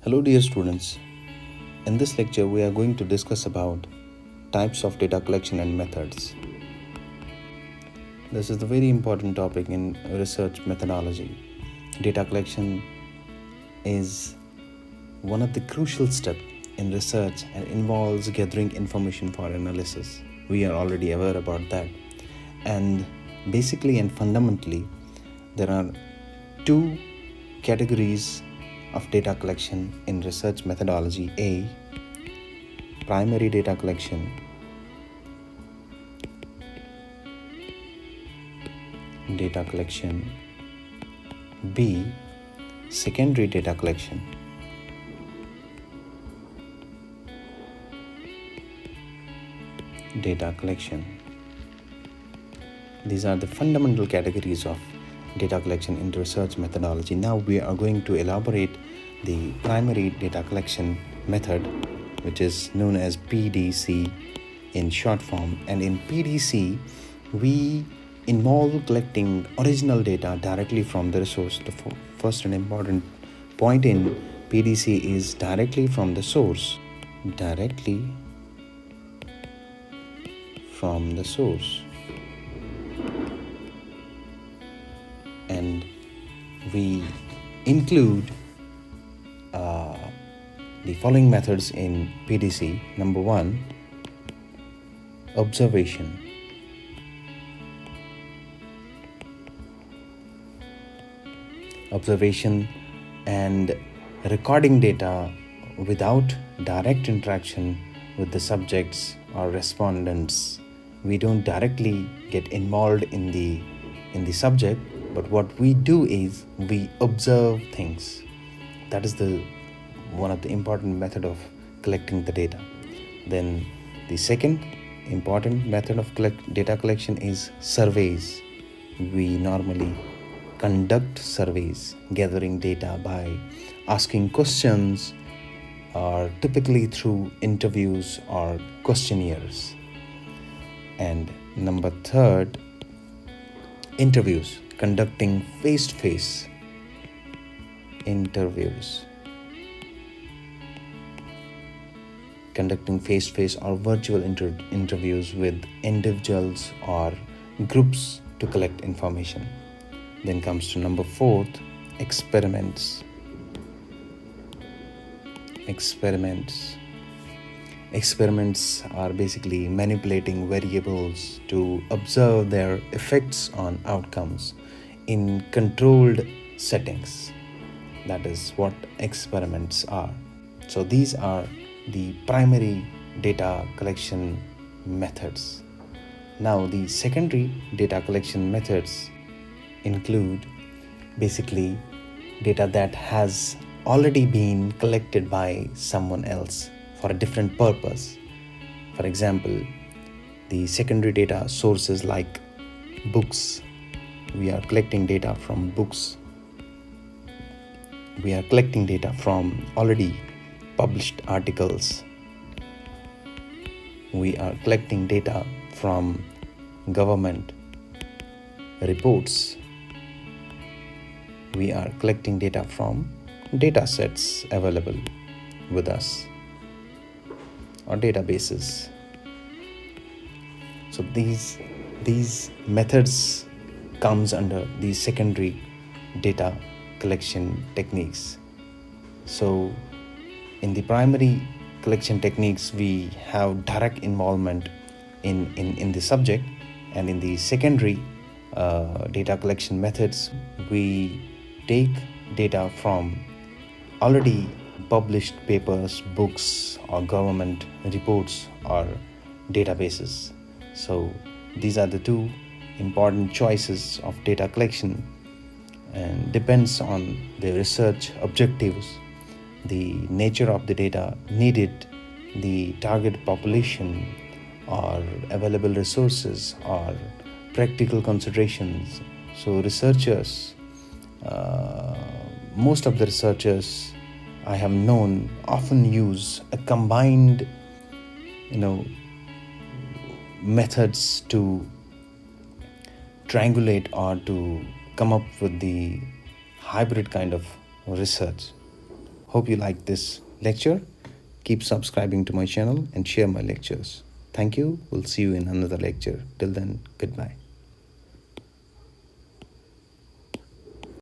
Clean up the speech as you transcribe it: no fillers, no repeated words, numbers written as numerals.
Hello dear students. In this lecture we are going to discuss about types of data collection and methods. This is a very important topic in research methodology. Data collection is one of the crucial steps in research and involves gathering information for analysis. We are already aware about that. And basically and fundamentally, there are two categories of data collection in research methodology. A, primary data collection. B, secondary data collection. These are the fundamental categories of data collection in research methodology. Now we are going to elaborate the primary data collection method, which is known as PDC in short form. And in PDC, we involve collecting original data directly from the resource. The first and important point in PDC is directly from the source. And we include the following methods in PDC. Number 1, observation. And recording data without direct interaction with the subjects or respondents. We don't directly get involved in the subject, but what we do is we observe things. That is one of the important method of collecting the data. Then the second important method of data collection is surveys. We normally conduct surveys, gathering data by asking questions, or typically through interviews or questionnaires. And number 3, interviews, conducting face-to-face interviews. Conducting face-to-face or virtual interviews with individuals or groups to collect information. Then comes to number 4, experiments. Experiments are basically manipulating variables to observe their effects on outcomes in controlled settings. That is what experiments are. So these are the primary data collection methods. Now the secondary data collection methods include basically data that has already been collected by someone else for a different purpose. For example, the secondary data sources like books. We are collecting data from books. We are collecting data from already published articles. We are collecting data from government reports. We are collecting data from data sets available with us or databases. So these methods comes under the secondary data collection techniques. So in the primary collection techniques, we have direct involvement in the subject, and in the secondary data collection methods, we take data from already published papers, books, or government reports or databases. So these are the two important choices of data collection, and depends on the research objectives, the nature of the data needed, the target population, or available resources, or practical considerations. So researchers, most of the researchers I have known often use a combined methods to triangulate or to come up with the hybrid kind of research. Hope you like this lecture. Keep subscribing to my channel and share my lectures. Thank you. We'll see you in another lecture. Till then, goodbye.